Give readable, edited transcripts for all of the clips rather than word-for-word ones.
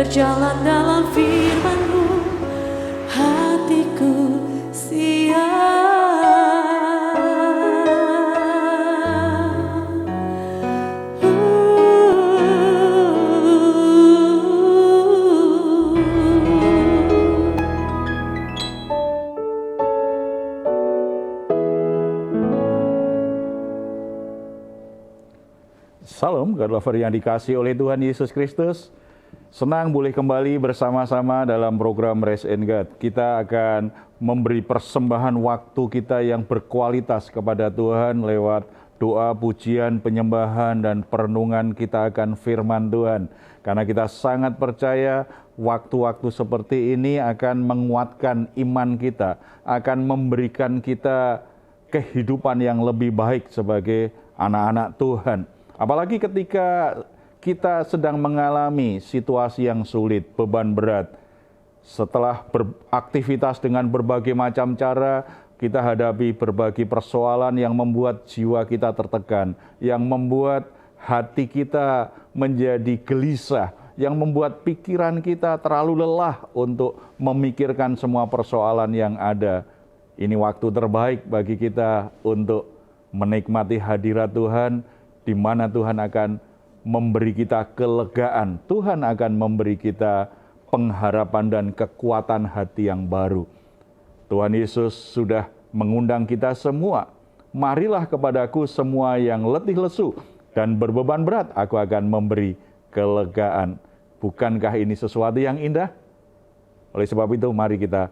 berjalan dalam firman-Mu, hatiku siap. Salam, God lover yang dikasihi oleh Tuhan Yesus Kristus. Senang boleh kembali bersama-sama dalam program Raise in God. Kita akan memberi persembahan waktu kita yang berkualitas kepada Tuhan lewat doa, pujian, penyembahan, dan perenungan kita akan firman Tuhan. Karena kita sangat percaya waktu-waktu seperti ini akan menguatkan iman kita, akan memberikan kita kehidupan yang lebih baik sebagai anak-anak Tuhan. Apalagi ketika kita sedang mengalami situasi yang sulit, beban berat. Setelah beraktivitas dengan berbagai macam cara, kita hadapi berbagai persoalan yang membuat jiwa kita tertekan, yang membuat hati kita menjadi gelisah, yang membuat pikiran kita terlalu lelah untuk memikirkan semua persoalan yang ada. Ini waktu terbaik bagi kita untuk menikmati hadirat Tuhan, di mana Tuhan akan memberi kita kelegaan, Tuhan akan memberi kita pengharapan dan kekuatan hati yang baru. Tuhan Yesus sudah mengundang kita semua, marilah kepadaku semua yang letih lesu dan berbeban berat, aku akan memberi kelegaan. Bukankah ini sesuatu yang indah? Oleh sebab itu, mari kita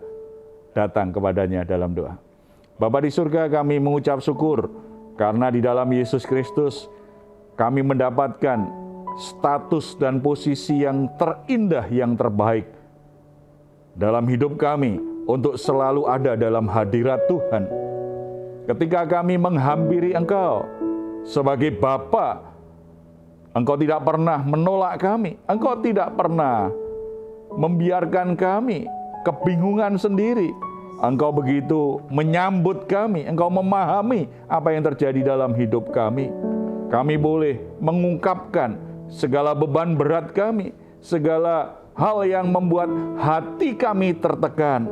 datang kepadanya dalam doa. Bapa di surga, kami mengucap syukur karena di dalam Yesus Kristus kami mendapatkan status dan posisi yang terindah, yang terbaik dalam hidup kami untuk selalu ada dalam hadirat Tuhan. Ketika kami menghampiri Engkau sebagai Bapa, Engkau tidak pernah menolak kami, Engkau tidak pernah membiarkan kami kebingungan sendiri. Engkau begitu menyambut kami, Engkau memahami apa yang terjadi dalam hidup kami. Kami boleh mengungkapkan segala beban berat kami, segala hal yang membuat hati kami tertekan.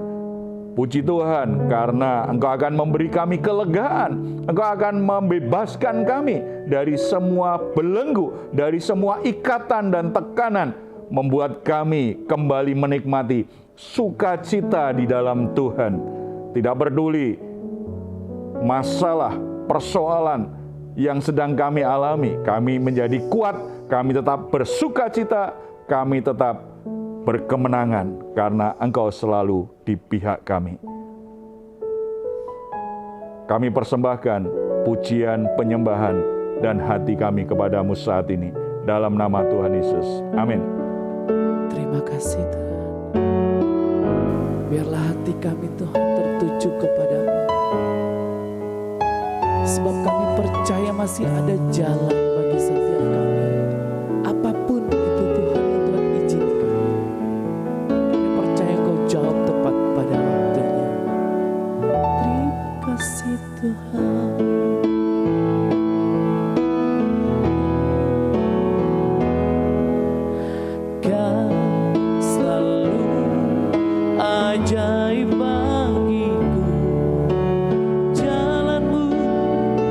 Puji Tuhan, karena Engkau akan memberi kami kelegaan, Engkau akan membebaskan kami dari semua belenggu, dari semua ikatan dan tekanan, membuat kami kembali menikmati sukacita di dalam Tuhan. Tidak peduli masalah, persoalan yang sedang kami alami, kami menjadi kuat, kami tetap bersukacita, kami tetap berkemenangan karena Engkau selalu di pihak kami. Kami persembahkan pujian, penyembahan, dan hati kami kepadamu saat ini. Dalam nama Tuhan Yesus. Amin. Terima kasih Tuhan. Biarlah hati kami Tuhan tertuju kepadamu. Sebab kami percaya masih ada jalan bagi setiap kami. Apapun itu Tuhan yang Tuhan izinkan, kami percaya Kau jawab tepat pada waktunya. Terima kasih Tuhan. Kau selalu ajaib bagiku. Jalanmu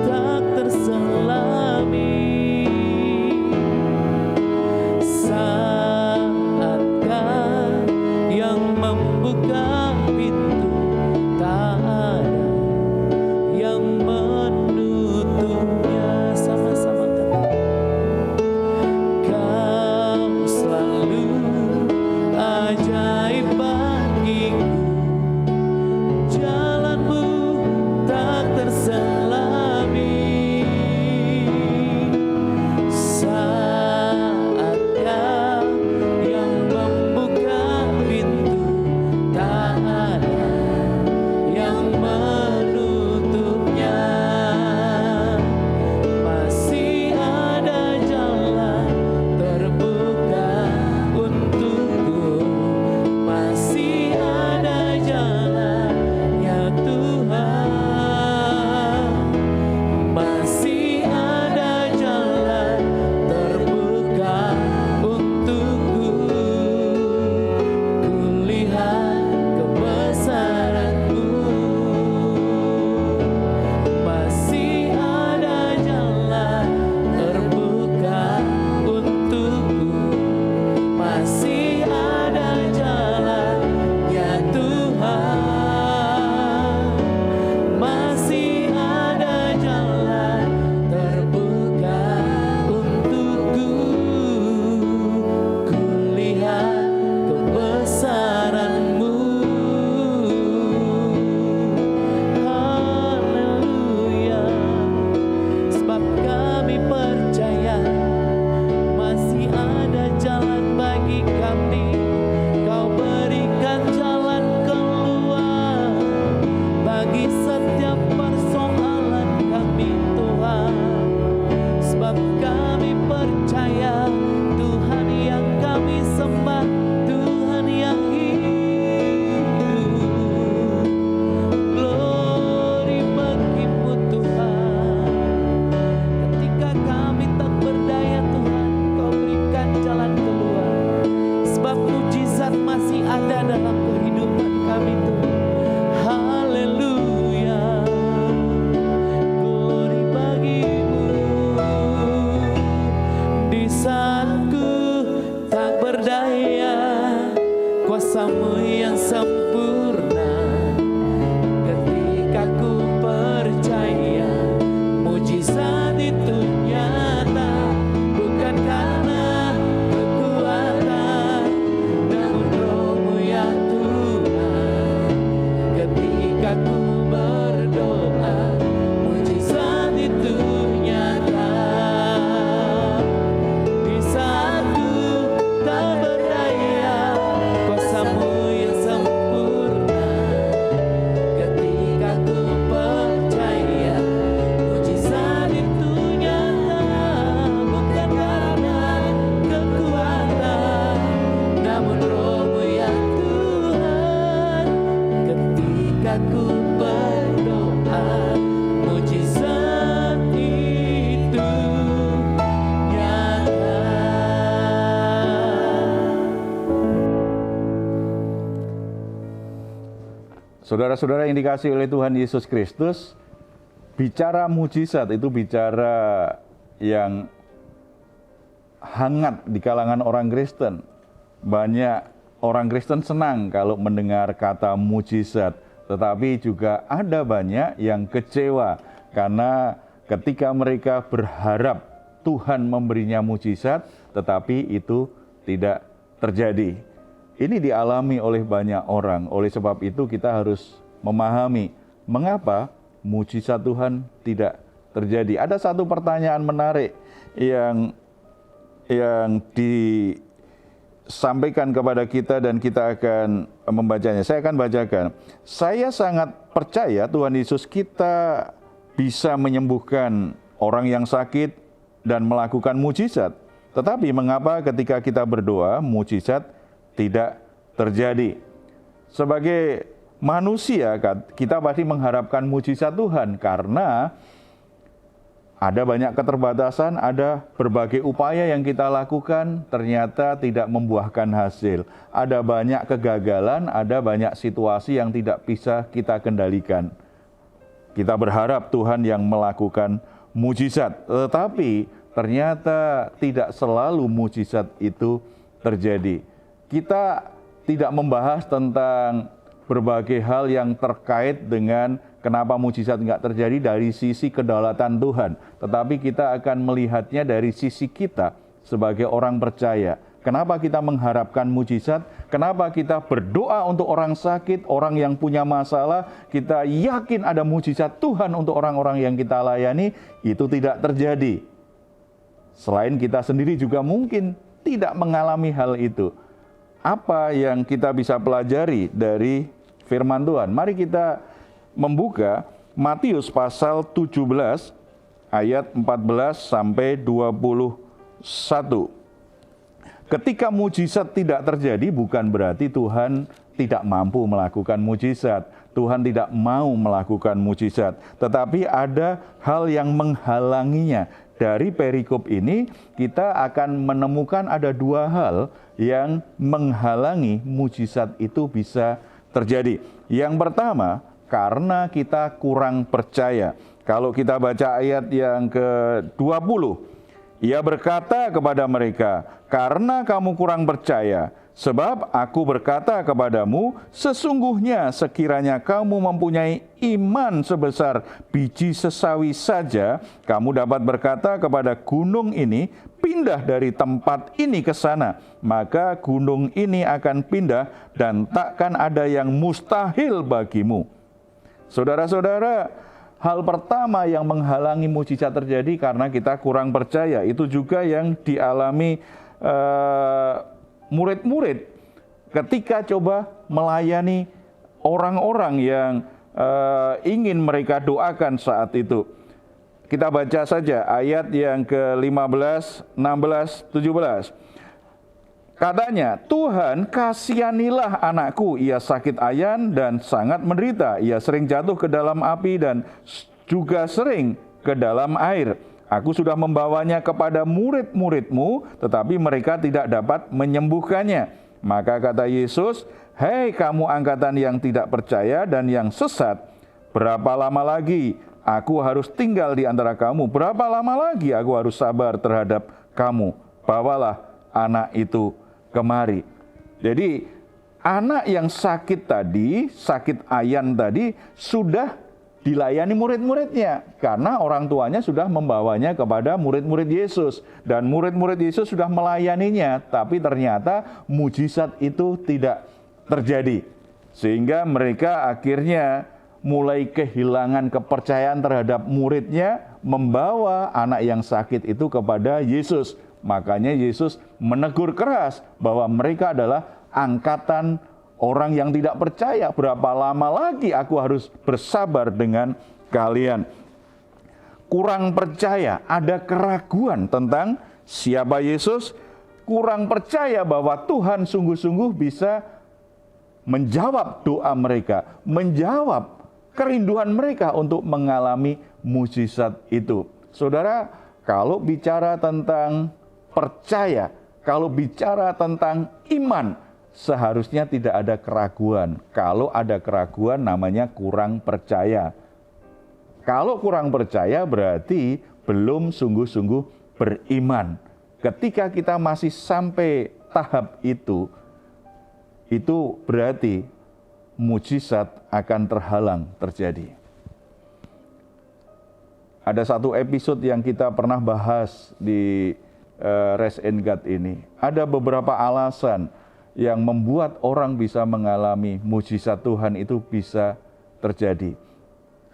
tak terselami. percaya, Tuhan yang kami sembah, Tuhan yang hidup. Glory bagimu Tuhan. Ketika kami tak berdaya Tuhan, Kau berikan jalan keluar. Sebab mujizat masih ada dalam kehidupan kami Tuhan. Haleluya. Glory bagimu. Di saat ku tak berdaya, kuasa-Mu yang sempurna. Ketika ku percaya, mujizat itu nyata. Bukan karena kekuatan, namun Roh-Mu ya Tuhan. Ketika ku berdoa, mujizat itu nyata. Di saat ku tak berdaya, kuasa-Mu yang sempurna. Ketika ku percaya, mujizat itu nyata. Bukan karena kekuatan, namun Roh-Mu ya Tuhan. Ketika ku berdoa, mujizat itu nyata. Saudara-saudara yang dikasihi oleh Tuhan Yesus Kristus, bicara mujizat itu bicara yang hangat di kalangan orang Kristen. Banyak orang Kristen senang kalau mendengar kata mujizat, tetapi juga ada banyak yang kecewa karena ketika mereka berharap Tuhan memberinya mujizat, tetapi itu tidak terjadi. Ini dialami oleh banyak orang. Oleh sebab itu kita harus memahami mengapa mujizat Tuhan tidak terjadi. Ada satu pertanyaan menarik yang disampaikan kepada kita dan kita akan membacanya. Saya akan bacakan. Saya sangat percaya Tuhan Yesus kita bisa menyembuhkan orang yang sakit dan melakukan mujizat. Tetapi mengapa ketika kita berdoa mujizat tidak terjadi? Sebagai manusia kita pasti mengharapkan mujizat Tuhan karena ada banyak keterbatasan, ada berbagai upaya yang kita lakukan ternyata tidak membuahkan hasil. Ada banyak kegagalan, ada banyak situasi yang tidak bisa kita kendalikan. Kita berharap Tuhan yang melakukan mujizat, tetapi ternyata tidak selalu mujizat itu terjadi. Kita tidak membahas tentang berbagai hal yang terkait dengan kenapa mujizat nggak terjadi dari sisi kedaulatan Tuhan. Tetapi kita akan melihatnya dari sisi kita sebagai orang percaya. Kenapa kita mengharapkan mujizat? Kenapa kita berdoa untuk orang sakit, orang yang punya masalah? Kita yakin ada mujizat Tuhan untuk orang-orang yang kita layani, itu tidak terjadi. Selain kita sendiri juga mungkin tidak mengalami hal itu. Apa yang kita bisa pelajari dari firman Tuhan? Mari kita membuka Matius pasal 17 ayat 14 sampai 21. Ketika mujizat tidak terjadi bukan berarti Tuhan tidak mampu melakukan mujizat. Tuhan tidak mau melakukan mujizat, tetapi ada hal yang menghalanginya. Dari perikop ini kita akan menemukan ada dua hal yang menghalangi mujizat itu bisa terjadi. Yang pertama, karena kita kurang percaya. Kalau kita baca ayat yang ke-20, Ia berkata kepada mereka, "Karena kamu kurang percaya, sebab aku berkata kepadamu, sesungguhnya sekiranya kamu mempunyai iman sebesar biji sesawi saja, kamu dapat berkata kepada gunung ini, pindah dari tempat ini ke sana, maka gunung ini akan pindah dan takkan ada yang mustahil bagimu." Saudara-saudara, hal pertama yang menghalangi mujizat terjadi karena kita kurang percaya. Itu juga yang dialami murid-murid ketika coba melayani orang-orang yang ingin mereka doakan saat itu. Kita baca saja ayat yang ke-15, 16, 17. Katanya, Tuhan kasihanilah anakku, ia sakit ayan dan sangat menderita. Ia sering jatuh ke dalam api dan juga sering ke dalam air. Aku sudah membawanya kepada murid-muridmu, tetapi mereka tidak dapat menyembuhkannya. Maka kata Yesus, hei kamu angkatan yang tidak percaya dan yang sesat, berapa lama lagi aku harus tinggal di antara kamu? Berapa lama lagi aku harus sabar terhadap kamu? Bawalah anak itu kemari. Jadi anak yang sakit tadi, sakit ayan tadi sudah dilayani murid-muridnya karena orang tuanya sudah membawanya kepada murid-murid Yesus dan murid-murid Yesus sudah melayaninya, tapi ternyata mujizat itu tidak terjadi sehingga mereka akhirnya mulai kehilangan kepercayaan terhadap muridnya, membawa anak yang sakit itu kepada Yesus. Makanya Yesus menegur keras bahwa mereka adalah angkatan orang yang tidak percaya. Berapa lama lagi aku harus bersabar dengan kalian? Kurang percaya, ada keraguan tentang siapa Yesus, kurang percaya bahwa Tuhan sungguh-sungguh bisa menjawab doa mereka, menjawab kerinduan mereka untuk mengalami mujizat itu. Saudara, kalau bicara tentang percaya, kalau bicara tentang iman, seharusnya tidak ada keraguan. Kalau ada keraguan namanya kurang percaya. Kalau kurang percaya berarti belum sungguh-sungguh beriman. Ketika kita masih sampai tahap itu berarti mujizat akan terhalang terjadi. Ada satu episode yang kita pernah bahas di Rest and God ini. Ada beberapa alasan yang membuat orang bisa mengalami mujizat Tuhan itu bisa terjadi.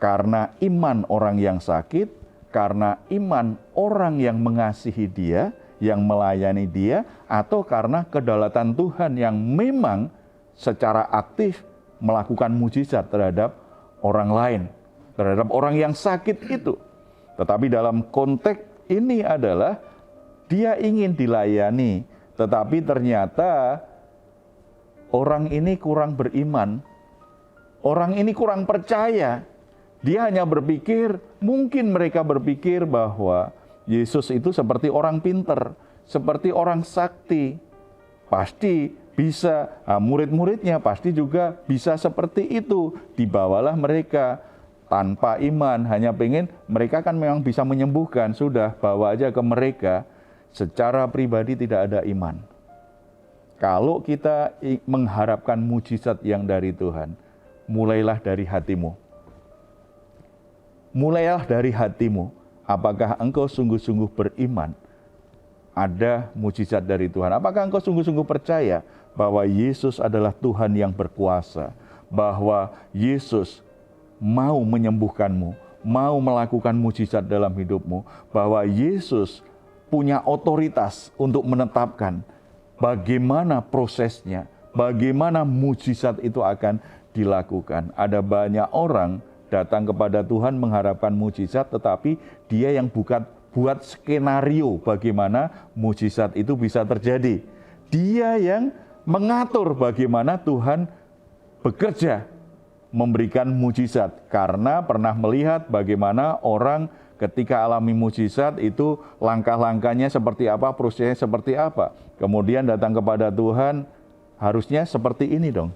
Karena iman orang yang sakit, karena iman orang yang mengasihi dia, yang melayani dia, atau karena kedaulatan Tuhan yang memang secara aktif melakukan mujizat terhadap orang lain, terhadap orang yang sakit itu. Tetapi dalam konteks ini adalah dia ingin dilayani, tetapi ternyata orang ini kurang beriman, orang ini kurang percaya. Dia hanya berpikir, mungkin mereka berpikir bahwa Yesus itu seperti orang pinter, seperti orang sakti. Pasti bisa, murid-muridnya pasti juga bisa seperti itu. Dibawalah mereka tanpa iman, hanya pengen mereka kan memang bisa menyembuhkan, sudah bawa aja ke mereka. Secara pribadi tidak ada iman. Kalau kita mengharapkan mujizat yang dari Tuhan, mulailah dari hatimu. Mulailah dari hatimu. Apakah engkau sungguh-sungguh beriman ada mujizat dari Tuhan? Apakah engkau sungguh-sungguh percaya bahwa Yesus adalah Tuhan yang berkuasa, bahwa Yesus mau menyembuhkanmu, mau melakukan mujizat dalam hidupmu, bahwa Yesus punya otoritas untuk menetapkan bagaimana prosesnya, bagaimana mujizat itu akan dilakukan. Ada banyak orang datang kepada Tuhan mengharapkan mujizat, tetapi dia yang buat skenario bagaimana mujizat itu bisa terjadi. Dia yang mengatur bagaimana Tuhan bekerja memberikan mujizat, karena pernah melihat bagaimana orang ketika alami mujizat itu langkah-langkahnya seperti apa, prosesnya seperti apa. Kemudian datang kepada Tuhan, harusnya seperti ini dong.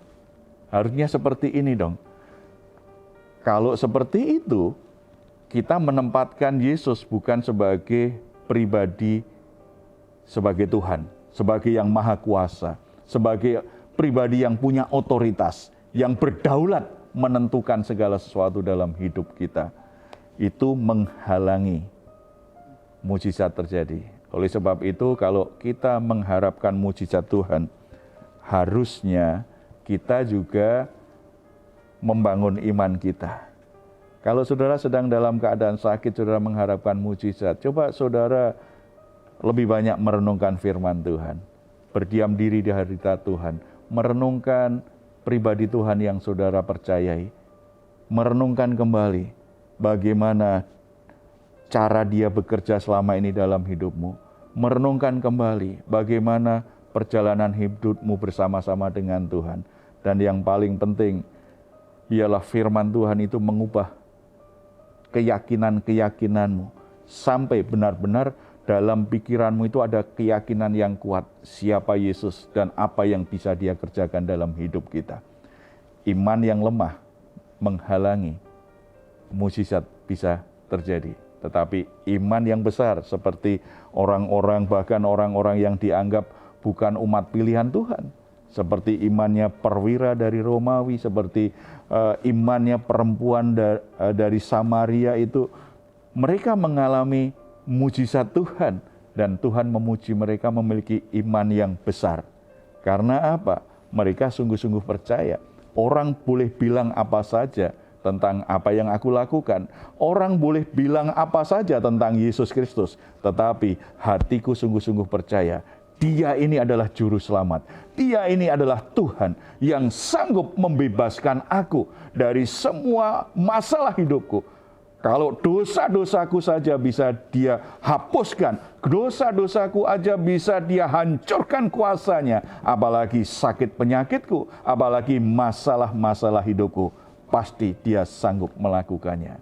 Harusnya seperti ini dong. Kalau seperti itu, kita menempatkan Yesus bukan sebagai pribadi, sebagai Tuhan, sebagai yang maha kuasa, sebagai pribadi yang punya otoritas, yang berdaulat menentukan segala sesuatu dalam hidup kita. Itu menghalangi mujizat terjadi. Oleh sebab itu, kalau kita mengharapkan mujizat Tuhan, harusnya kita juga membangun iman kita. Kalau saudara sedang dalam keadaan sakit, saudara mengharapkan mujizat, coba saudara lebih banyak merenungkan firman Tuhan, berdiam diri di hadirat Tuhan, merenungkan pribadi Tuhan yang saudara percayai, merenungkan kembali bagaimana cara Dia bekerja selama ini dalam hidupmu. Merenungkan kembali bagaimana perjalanan hidupmu bersama-sama dengan Tuhan. Dan yang paling penting, biarlah firman Tuhan itu mengubah keyakinan-keyakinanmu sampai benar-benar dalam pikiranmu itu ada keyakinan yang kuat siapa Yesus dan apa yang bisa Dia kerjakan dalam hidup kita. Iman yang lemah menghalangi mukjizat bisa terjadi. Tetapi iman yang besar seperti orang-orang, bahkan orang-orang yang dianggap bukan umat pilihan Tuhan, seperti imannya perwira dari Romawi, seperti imannya perempuan dari Samaria itu, mereka mengalami mujizat Tuhan dan Tuhan memuji mereka memiliki iman yang besar. Karena apa? Mereka sungguh-sungguh percaya. Orang boleh bilang apa saja tentang apa yang aku lakukan. Orang boleh bilang apa saja tentang Yesus Kristus. Tetapi hatiku sungguh-sungguh percaya, Dia ini adalah Juru Selamat. Dia ini adalah Tuhan yang sanggup membebaskan aku dari semua masalah hidupku. Kalau dosa-dosaku saja bisa Dia hapuskan, dosa-dosaku aja bisa Dia hancurkan kuasanya, apalagi sakit penyakitku, apalagi masalah-masalah hidupku, pasti Dia sanggup melakukannya.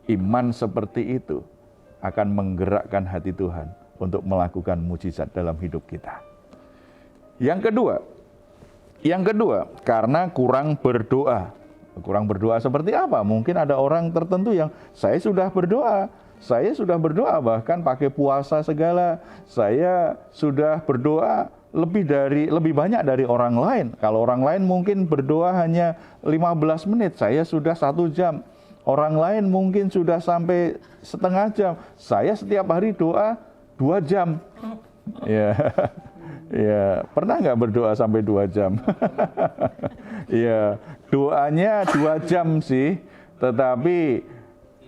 Iman seperti itu akan menggerakkan hati Tuhan untuk melakukan mujizat dalam hidup kita. Yang kedua, karena kurang berdoa. Kurang berdoa seperti apa? Mungkin ada orang tertentu yang saya sudah berdoa bahkan pakai puasa segala. Saya sudah berdoa lebih banyak dari orang lain. Kalau orang lain mungkin berdoa hanya 15 menit, saya sudah 1 jam. Orang lain mungkin sudah sampai setengah jam. Saya setiap hari doa 2 jam. Ya, pernah nggak berdoa sampai 2 jam? Ya, doanya 2 jam sih, tetapi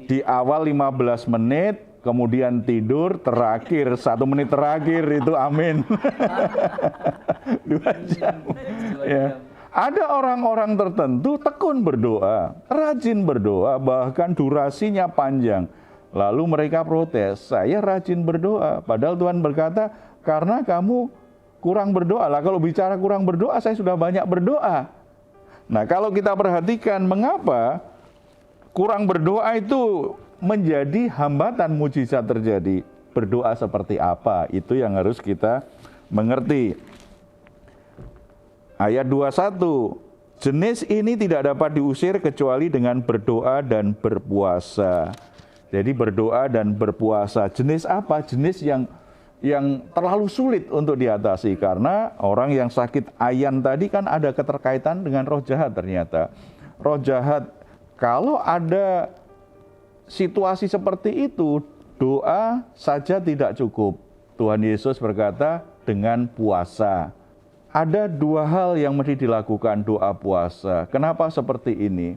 di awal 15 menit, kemudian tidur, terakhir 1 menit terakhir itu amin. 2 jam. Ya. Ada orang-orang tertentu tekun berdoa, rajin berdoa, bahkan durasinya panjang. Lalu mereka protes, saya rajin berdoa. Padahal Tuhan berkata, karena kamu kurang berdoa. Lah kalau bicara kurang berdoa, saya sudah banyak berdoa. Nah kalau kita perhatikan mengapa kurang berdoa itu menjadi hambatan mujizat terjadi. Berdoa seperti apa? Itu yang harus kita mengerti. Ayat 21, jenis ini tidak dapat diusir kecuali dengan berdoa dan berpuasa. Jadi berdoa dan berpuasa. Jenis apa? Jenis yang terlalu sulit untuk diatasi. Karena orang yang sakit ayan tadi kan ada keterkaitan dengan roh jahat ternyata. Roh jahat, kalau ada situasi seperti itu, doa saja tidak cukup. Tuhan Yesus berkata dengan puasa. Ada 2 hal yang mesti dilakukan doa puasa. Kenapa seperti ini?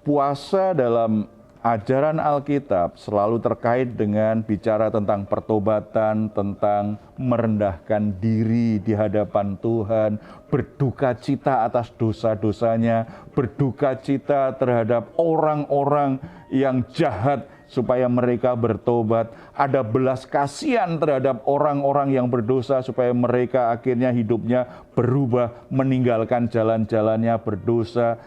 Puasa dalam ajaran Alkitab selalu terkait dengan bicara tentang pertobatan, tentang merendahkan diri di hadapan Tuhan, berduka cita atas dosa-dosanya, berduka cita terhadap orang-orang yang jahat supaya mereka bertobat, ada belas kasihan terhadap orang-orang yang berdosa supaya mereka akhirnya hidupnya berubah, meninggalkan jalan-jalannya berdosa.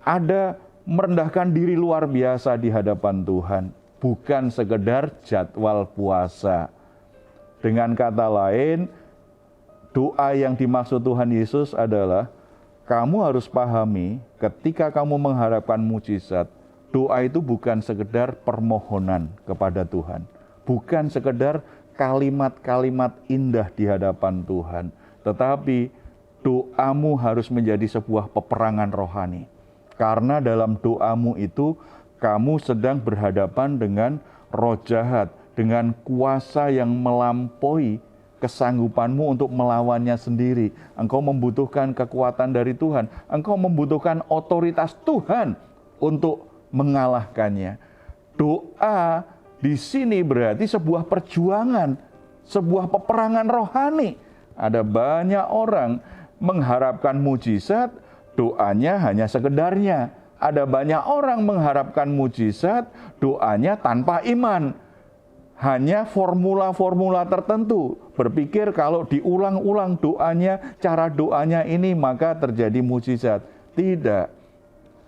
Ada merendahkan diri luar biasa di hadapan Tuhan, bukan sekedar jadwal puasa. Dengan kata lain, doa yang dimaksud Tuhan Yesus adalah kamu harus pahami ketika kamu mengharapkan mujizat, doa itu bukan sekedar permohonan kepada Tuhan, bukan sekedar kalimat-kalimat indah di hadapan Tuhan, tetapi doamu harus menjadi sebuah peperangan rohani. Karena dalam doamu itu kamu sedang berhadapan dengan roh jahat, dengan kuasa yang melampaui kesanggupanmu untuk melawannya sendiri. Engkau membutuhkan kekuatan dari Tuhan, engkau membutuhkan otoritas Tuhan untuk mengalahkannya. Doa di sini berarti sebuah perjuangan, sebuah peperangan rohani. Ada banyak orang mengharapkan mujizat, doanya hanya sekedarnya. Ada banyak orang mengharapkan mujizat, doanya tanpa iman. hanya formula-formula tertentu. Berpikir kalau diulang-ulang doanya, cara doanya ini maka terjadi mujizat. Tidak.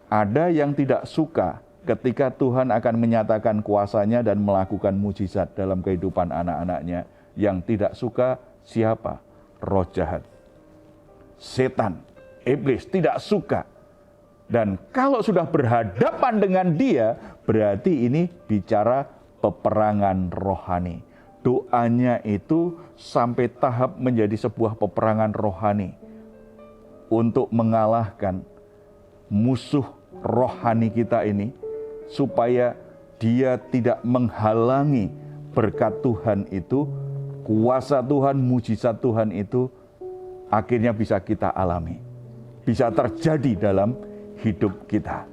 Ada yang tidak suka ketika Tuhan akan menyatakan kuasanya dan melakukan mujizat dalam kehidupan anak-anaknya. Yang tidak suka siapa? Roh jahat. Setan, iblis tidak suka. Dan kalau sudah berhadapan dengan dia, berarti ini bicara peperangan rohani. Doanya itu sampai tahap menjadi sebuah peperangan rohani untuk mengalahkan musuh rohani kita ini, supaya dia tidak menghalangi berkat Tuhan itu, kuasa Tuhan, mujizat Tuhan itu akhirnya bisa kita alami, bisa terjadi dalam hidup kita.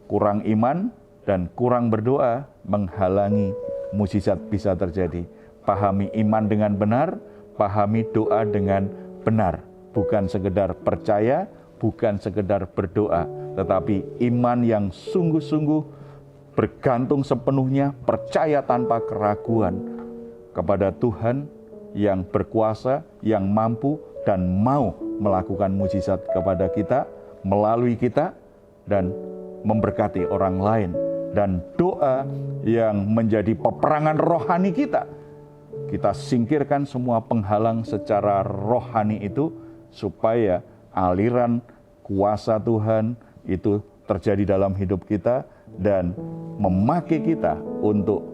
Kurang iman dan kurang berdoa menghalangi mujizat bisa terjadi. Pahami iman dengan benar, pahami doa dengan benar. Bukan sekedar percaya, bukan sekedar berdoa, tetapi iman yang sungguh-sungguh bergantung sepenuhnya, percaya tanpa keraguan kepada Tuhan yang berkuasa, yang mampu dan mau melakukan mujizat kepada kita, melalui kita, dan memberkati orang lain. Dan doa yang menjadi peperangan rohani kita. Kita singkirkan semua penghalang secara rohani itu, supaya aliran kuasa Tuhan itu terjadi dalam hidup kita dan memakai kita untuk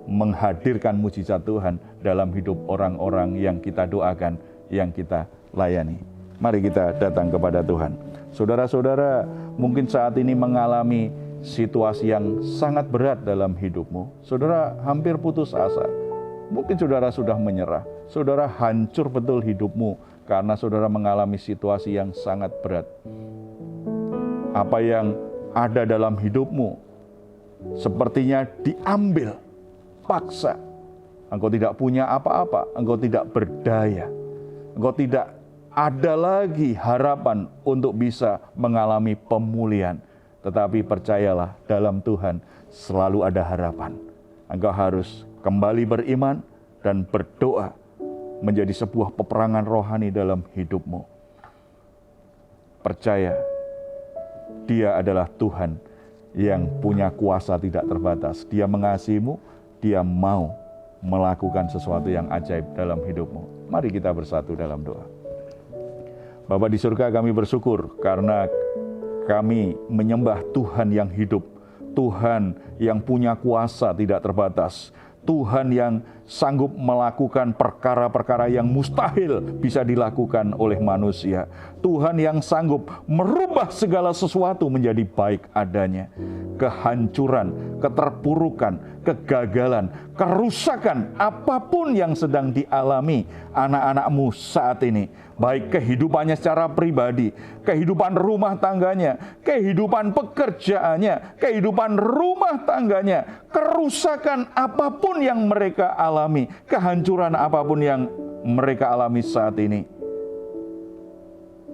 menghadirkan mujizat Tuhan dalam hidup orang-orang yang kita doakan, yang kita layani. Mari kita datang kepada Tuhan. Saudara-saudara, mungkin saat ini mengalami situasi yang sangat berat dalam hidupmu. Saudara hampir putus asa. Mungkin saudara sudah menyerah. Saudara hancur betul hidupmu karena saudara mengalami situasi yang sangat berat. Apa yang ada dalam hidupmu sepertinya diambil paksa. Engkau tidak punya apa-apa, engkau tidak berdaya. Engkau tidak ada lagi harapan untuk bisa mengalami pemulihan. Tetapi percayalah, dalam Tuhan selalu ada harapan. Engkau harus kembali beriman dan berdoa menjadi sebuah peperangan rohani dalam hidupmu. Percaya, Dia adalah Tuhan yang punya kuasa tidak terbatas. Dia mengasihimu, Dia mau melakukan sesuatu yang ajaib dalam hidupmu. Mari kita bersatu dalam doa. Bapa di surga, kami bersyukur karena kami menyembah Tuhan yang hidup, Tuhan yang punya kuasa tidak terbatas, Tuhan yang sanggup melakukan perkara-perkara yang mustahil bisa dilakukan oleh manusia. Tuhan yang sanggup merubah segala sesuatu menjadi baik adanya. Kehancuran, keterpurukan, kegagalan, kerusakan apapun yang sedang dialami anak-anakmu saat ini, baik kehidupannya secara pribadi, kehidupan rumah tangganya, kehidupan pekerjaannya, kehidupan rumah tangganya, kerusakan apapun yang mereka alami, kehancuran apapun yang mereka alami saat ini,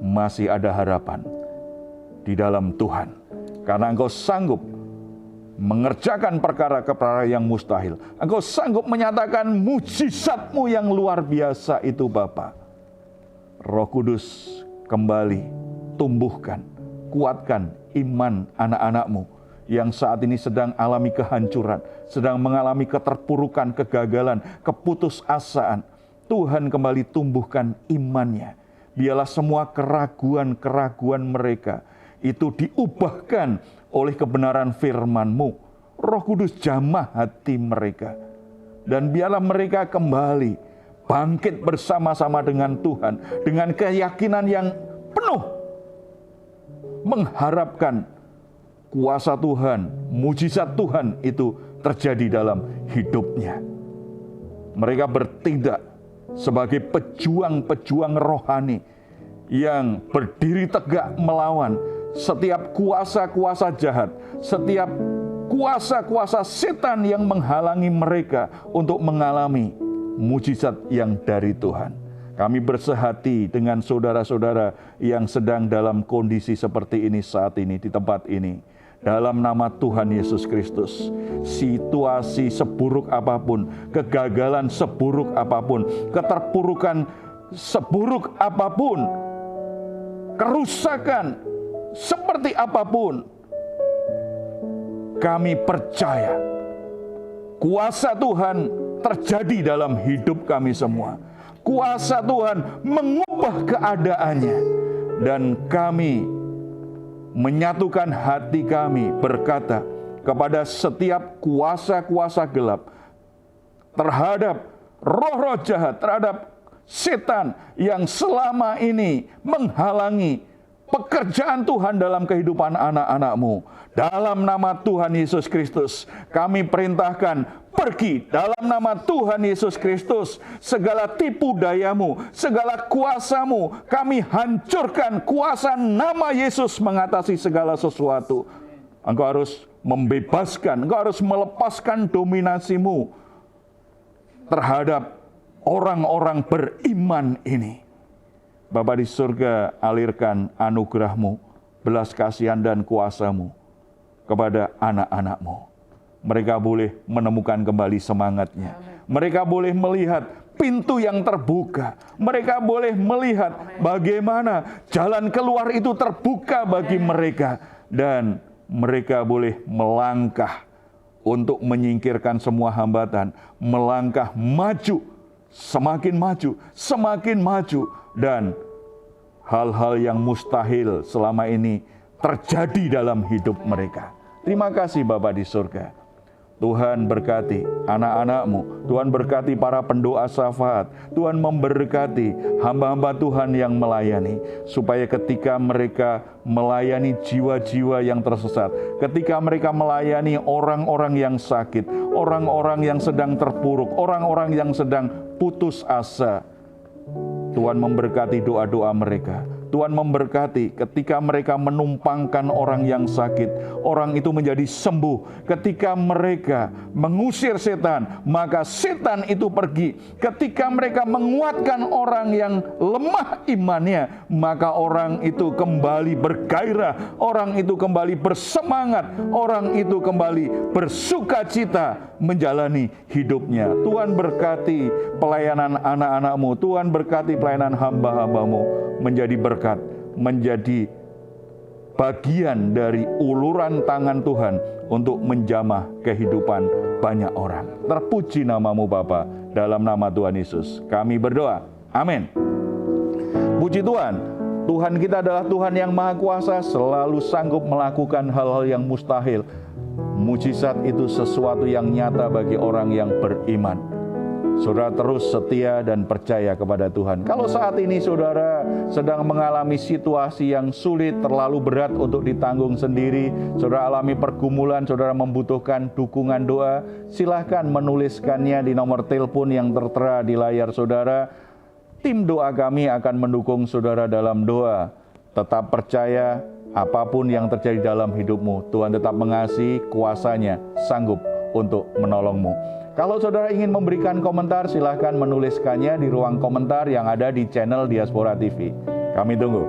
masih ada harapan di dalam Tuhan. Karena Engkau sanggup mengerjakan perkara-perkara yang mustahil. Engkau sanggup menyatakan mujizat-Mu yang luar biasa itu, Bapa. Roh Kudus kembali tumbuhkan, kuatkan iman anak-anak-Mu yang saat ini sedang alami kehancuran, sedang mengalami keterpurukan, kegagalan, keputusasaan. Tuhan kembali tumbuhkan imannya. Biarlah semua keraguan-keraguan mereka itu diubahkan oleh kebenaran firman-Mu. Roh Kudus jamah hati mereka. Dan biarlah mereka kembali bangkit bersama-sama dengan Tuhan, dengan keyakinan yang penuh, mengharapkan kuasa Tuhan, mujizat Tuhan itu terjadi dalam hidupnya. Mereka bertindak sebagai pejuang-pejuang rohani yang berdiri tegak melawan setiap kuasa-kuasa jahat, setiap kuasa-kuasa setan yang menghalangi mereka untuk mengalami mujizat yang dari Tuhan. Kami bersehati dengan saudara-saudara yang sedang dalam kondisi seperti ini saat ini di tempat ini. dalam nama Tuhan Yesus Kristus. Situasi seburuk apapun, kegagalan seburuk apapun, keterpurukan seburuk apapun, kerusakan seperti apapun, kami percaya kuasa Tuhan terjadi dalam hidup kami semua. Kuasa Tuhan mengubah keadaannya, dan kami menyatukan hati kami berkata kepada setiap kuasa-kuasa gelap, terhadap roh-roh jahat, terhadap setan yang selama ini menghalangi pekerjaan Tuhan dalam kehidupan anak-anak-Mu. Dalam nama Tuhan Yesus Kristus, kami perintahkan, pergi dalam nama Tuhan Yesus Kristus. Segala tipu dayamu, segala kuasamu, kami hancurkan. Kuasa nama Yesus mengatasi segala sesuatu. Engkau harus membebaskan, engkau harus melepaskan dominasimu terhadap orang-orang beriman ini. Bapa di surga, alirkan anugerah-Mu, belas kasihan dan kuasa-Mu kepada anak-anak-Mu. Mereka boleh menemukan kembali semangatnya. Mereka boleh melihat pintu yang terbuka. Mereka boleh melihat bagaimana jalan keluar itu terbuka bagi mereka. Dan mereka boleh melangkah untuk menyingkirkan semua hambatan. Melangkah maju, semakin maju. Dan hal-hal yang mustahil selama ini terjadi dalam hidup mereka. Terima kasih Bapa di surga. Tuhan berkati anak-anak-Mu. Tuhan berkati para pendoa syafaat. Tuhan memberkati hamba-hamba Tuhan yang melayani. Supaya ketika mereka melayani jiwa-jiwa yang tersesat, ketika mereka melayani orang-orang yang sakit, orang-orang yang sedang terpuruk, orang-orang yang sedang putus asa, Tuhan memberkati doa-doa mereka. Tuhan memberkati ketika mereka menumpangkan orang yang sakit, orang itu menjadi sembuh. Ketika mereka mengusir setan, maka setan itu pergi. Ketika mereka menguatkan orang yang lemah imannya, maka orang itu kembali bergairah, orang itu kembali bersemangat, orang itu kembali bersukacita menjalani hidupnya. Tuhan berkati pelayanan anak-anak-Mu, Tuhan berkati pelayanan hamba-hamba-Mu menjadi berkat, menjadi bagian dari uluran tangan Tuhan untuk menjamah kehidupan banyak orang. Terpuji nama-Mu Bapa, dalam nama Tuhan Yesus kami berdoa. Amin. Puji Tuhan, Tuhan kita adalah Tuhan yang Maha Kuasa, selalu sanggup melakukan hal-hal yang mustahil. Mujizat itu sesuatu yang nyata bagi orang yang beriman. Saudara terus setia dan percaya kepada Tuhan. Kalau saat ini saudara sedang mengalami situasi yang sulit, terlalu berat untuk ditanggung sendiri, saudara alami pergumulan, saudara membutuhkan dukungan doa, silahkan menuliskannya di nomor telepon yang tertera di layar saudara. Tim doa kami akan mendukung saudara dalam doa. Tetap percaya, apapun yang terjadi dalam hidupmu, Tuhan tetap mengasihi, kuasanya sanggup untuk menolongmu. Kalau saudara ingin memberikan komentar, silahkan menuliskannya di ruang komentar yang ada di channel Diaspora TV. Kami tunggu.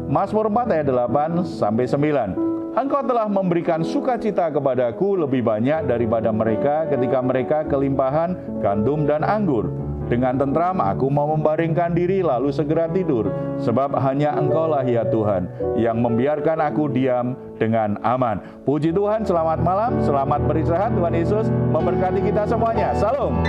Mazmur 4 ayat 8-9. Engkau telah memberikan sukacita kepadaku lebih banyak daripada mereka ketika mereka kelimpahan gandum dan anggur. Dengan tentram aku mau membaringkan diri lalu segera tidur. Sebab hanya Engkaulah ya Tuhan yang membiarkan aku diam dengan aman. Puji Tuhan, selamat malam, selamat beristirahat. Tuhan Yesus memberkati kita semuanya. Salam.